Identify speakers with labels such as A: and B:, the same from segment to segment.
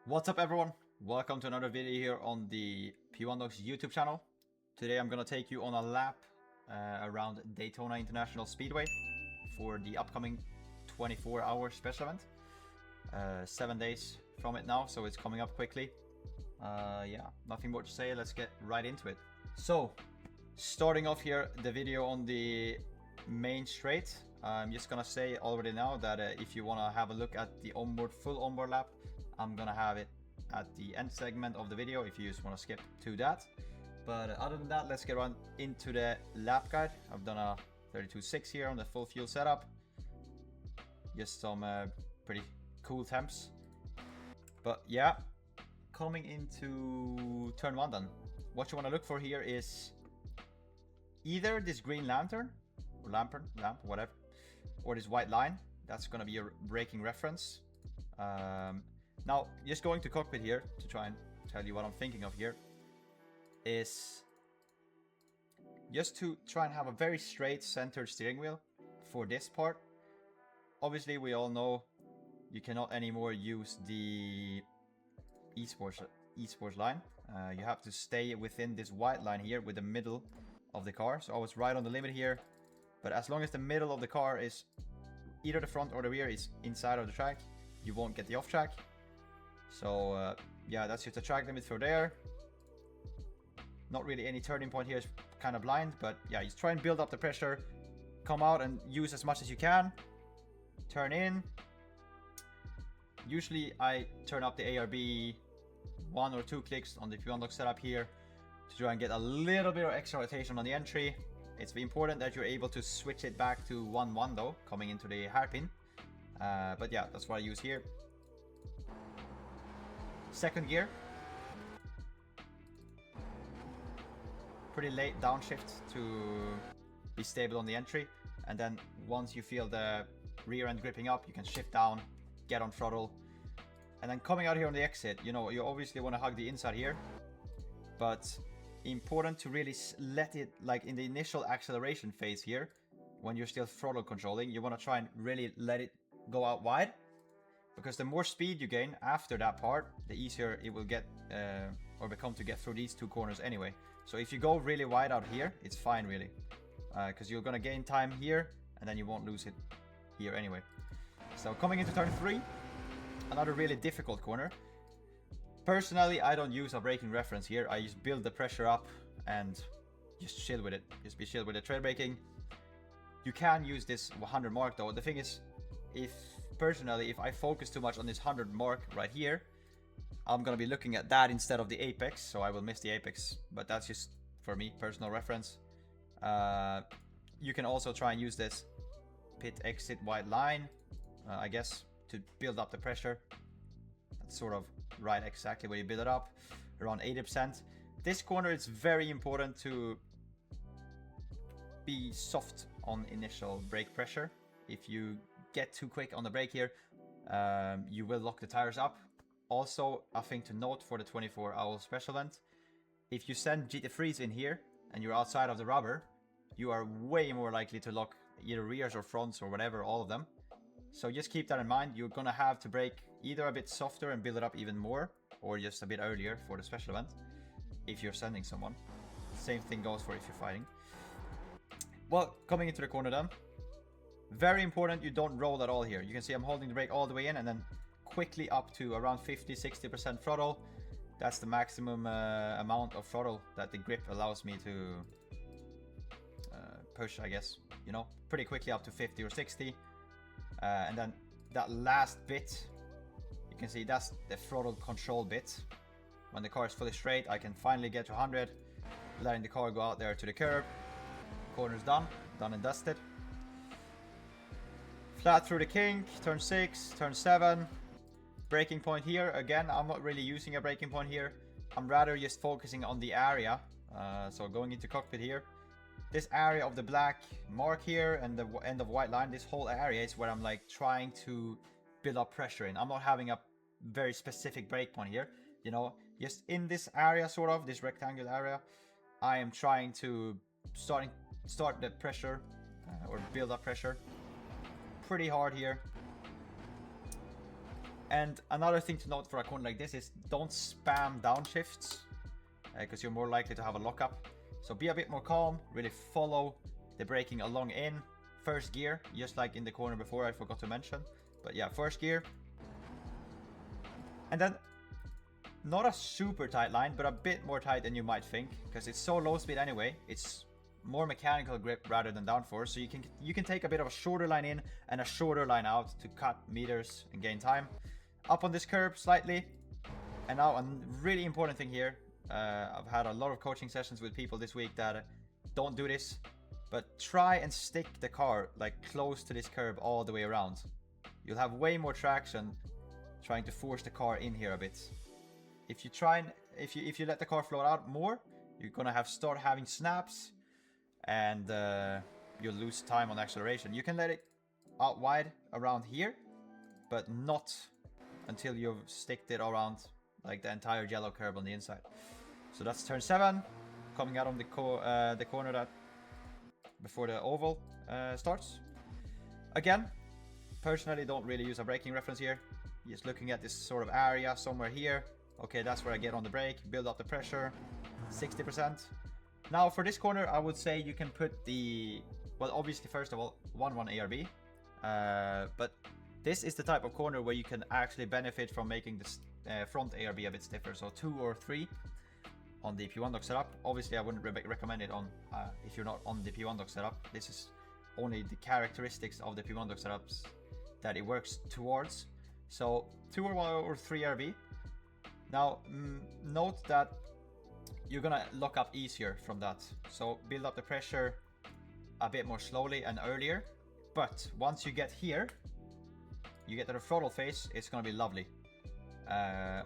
A: What's up everyone? Welcome to another video here on the P1 Dogs YouTube channel. Today I'm gonna take you on a lap around Daytona International Speedway for the upcoming 24-hour special event. 7 days from it now, so it's coming up quickly. Yeah, nothing more to say, let's get right into it. So, starting off here the video on the main straight, I'm just gonna say already now that if you wanna have a look at the full onboard lap, I'm gonna have it at the end segment of the video if you just want to skip to that. But other than that, let's get on into the lap guide. I've done a 32.6 here on the full fuel setup. Just some pretty cool temps. But yeah, coming into turn 1 then. What you want to look for here is either this green lantern, or lamp, whatever, or this white line. That's gonna be your braking reference. Now, just going to cockpit here to try and tell you what I'm thinking of here is just to try and have a very straight centered steering wheel for this part. Obviously, we all know you cannot anymore use the esports line. You have to stay within this white line here with the middle of the car. So I was right on the limit here, but as long as the middle of the car is either the front or the rear is inside of the track, you won't get the off track. So yeah, that's just a track limit for there. Not really any turning point here, is kind of blind, but yeah, just try and build up the pressure, come out and use as much as you can, turn in. Usually I turn up the ARB 1 or 2 clicks on the P1 Dock setup here to try and get a little bit of extra rotation on the entry. It's important that you're able to switch it back to 1-1 though, coming into the hairpin. But yeah, that's what I use here. Second gear, pretty late downshift to be stable on the entry, and then once you feel the rear end gripping up, you can shift down, get on throttle, and then coming out here on the exit, you know, you obviously want to hug the inside here, but important to really let it, like in the initial acceleration phase here, when you're still throttle controlling, you want to try and really let it go out wide. Because the more speed you gain after that part, the easier it will get or become to get through these 2 corners anyway. So if you go really wide out here, it's fine really. Because you're gonna gain time here and then you won't lose it here anyway. So coming into turn 3, another really difficult corner. Personally, I don't use a braking reference here. I just build the pressure up and just chill with it. Just be chill with the trail braking. You can use this 100 mark though. The thing is, personally, if I focus too much on this 100 mark right here, I'm gonna be looking at that instead of the apex, so I will miss the apex, but that's just for me, personal reference. You can also try and use this pit exit white line, I guess, to build up the pressure. That's sort of right exactly where you build it up, around 80%. This corner, it's very important to be soft on initial brake pressure. If you get too quick on the brake here, you will lock the tires up. Also, a thing to note for the 24-hour special event, if you send GT3s in here and you're outside of the rubber, you are way more likely to lock either rears or fronts or whatever, all of them. So just keep that in mind. You're gonna have to brake either a bit softer and build it up even more, or just a bit earlier for the special event if you're sending someone. Same thing goes for if you're fighting. Well, coming into the corner then, very important you don't roll at all here. You can see I'm holding the brake all the way in and then quickly up to around 50-60% throttle. That's the maximum amount of throttle that the grip allows me to push, I guess. You know, pretty quickly up to 50 or 60. And then that last bit, you can see that's the throttle control bit. When the car is fully straight, I can finally get to 100, letting the car go out there to the curb. Corner's done and dusted. Flat through the kink, turn 6, turn 7. Braking point here, again, I'm not really using a braking point here. I'm rather just focusing on the area. So going into cockpit here. This area of the black mark here and the end of white line, this whole area is where I'm like trying to build up pressure in. I'm not having a very specific brake point here. You know, just in this area, sort of, this rectangular area, I am trying to start the pressure or build up pressure pretty hard here. And another thing to note for a corner like this is don't spam downshifts, because you're more likely to have a lockup. So be a bit more calm, really follow the braking along in first gear, just like in the corner before I forgot to mention. But yeah, first gear. And then not a super tight line, but a bit more tight than you might think, because it's so low speed anyway. It's more mechanical grip rather than downforce, so you can take a bit of a shorter line in and a shorter line out to cut meters and gain time. Up on this curb slightly. And now a really important thing here. I've had a lot of coaching sessions with people this week that don't do this, but try and stick the car like close to this curb all the way around. You'll have way more traction trying to force the car in here a bit. If you let the car float out more, you're gonna start having snaps, and you'll lose time on acceleration. You can let it out wide around here, but not until you've sticked it around like the entire yellow curb on the inside. So that's turn 7, coming out on the corner that before the oval starts. Again, personally don't really use a braking reference here. Just looking at this sort of area somewhere here. Okay, that's where I get on the brake, build up the pressure, 60%. Now for this corner, I would say you can put the, well, obviously first of all, 1-1 ARB. But this is the type of corner where you can actually benefit from making this front ARB a bit stiffer. So 2 or 3 on the P1 dock setup. Obviously I wouldn't recommend it on if you're not on the P1 dock setup. This is only the characteristics of the P1 dock setups that it works towards. So 2 or 3 ARB. Now note that you're gonna lock up easier from that. So build up the pressure a bit more slowly and earlier. But once you get here, you get to the throttle phase, it's gonna be lovely.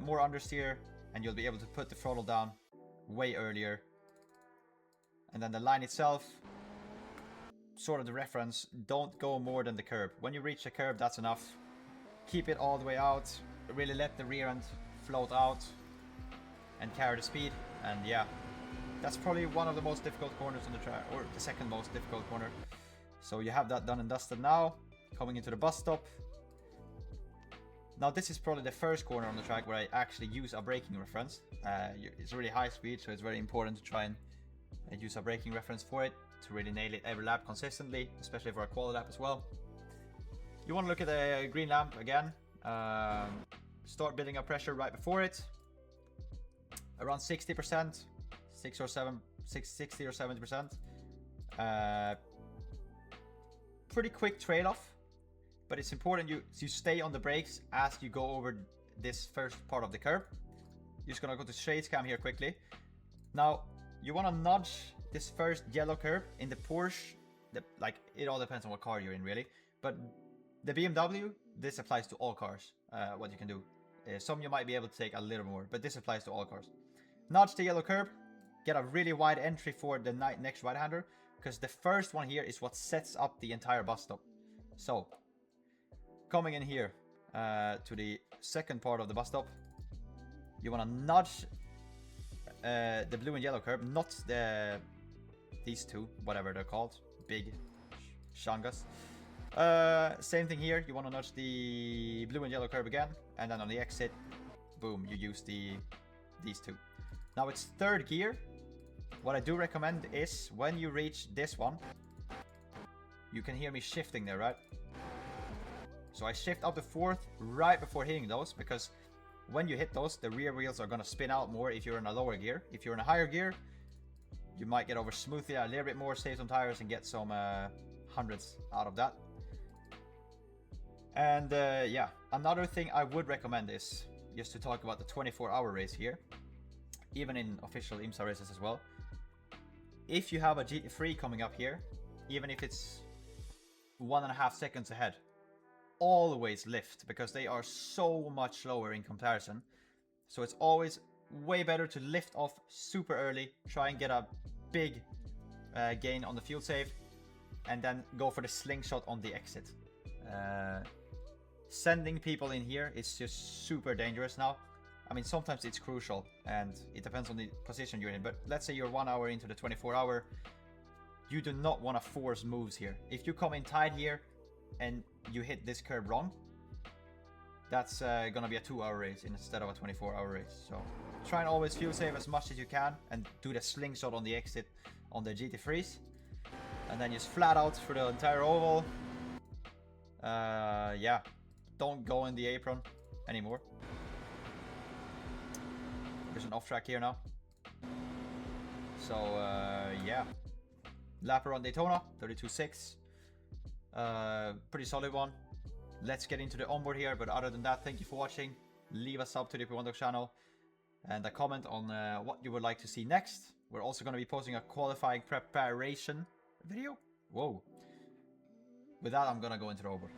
A: More understeer, and you'll be able to put the throttle down way earlier. And then the line itself, sort of the reference, don't go more than the curb. When you reach the curb, that's enough. Keep it all the way out. Really let the rear end float out and carry the speed. And yeah, that's probably one of the most difficult corners on the track, or the second most difficult corner. So you have that done and dusted now. Coming into the bus stop. Now this is probably the first corner on the track where I actually use a braking reference. It's really high speed, so it's very important to try and use a braking reference for it to really nail it every lap consistently, especially for a quali lap as well. You want to look at the green lamp again. Start building up pressure right before it. Around 60%, 60 or 70%. Pretty quick trail off, but it's important you stay on the brakes as you go over this first part of the curb. You're just gonna go to shades cam here quickly. Now you want to nudge this first yellow curb in the Porsche. Like, it all depends on what car you're in really, but the BMW, this applies to all cars. What you can do, some you might be able to take a little more, but this applies to all cars. Nudge the yellow curb, get a really wide entry for the next right-hander, because the first one here is what sets up the entire bus stop. So, coming in here to the second part of the bus stop, you want to nudge the blue and yellow curb, not these two, whatever they're called, big shangas. Same thing here, you want to nudge the blue and yellow curb again, and then on the exit, boom, you use these two. Now it's third gear. What I do recommend is when you reach this one, you can hear me shifting there, right? So I shift up to fourth right before hitting those, because when you hit those, the rear wheels are going to spin out more if you're in a lower gear. If you're in a higher gear, you might get over smoothly a little bit more, save some tires, and get some hundreds out of that. And yeah, another thing I would recommend is just to talk about the 24-hour race here, even in official IMSA races as well. If you have a GT3 coming up here, even if it's 1.5 seconds ahead, always lift, because they are so much slower in comparison. So it's always way better to lift off super early, try and get a big gain on the fuel save, and then go for the slingshot on the exit. Sending people in here is just super dangerous now. I mean, sometimes it's crucial, and it depends on the position you're in, but let's say you're 1 hour into the 24-hour, you do not want to force moves here. If you come in tight here and you hit this curb wrong, that's gonna be a 2-hour race instead of a 24-hour race. So try and always fuel save as much as you can and do the slingshot on the exit on the GT3s. And then just flat out for the entire oval. Yeah, don't go in the apron anymore. There's an off track here now. So yeah, lap around Daytona, 32.6. Pretty solid one. Let's get into the onboard here, but other than that, thank you for watching. Leave a sub to the P1 channel and a comment on what you would like to see next. We're also going to be posting a qualifying preparation video. Whoa. With that, I'm going to go into the onboard.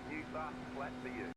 B: New fast flat for you.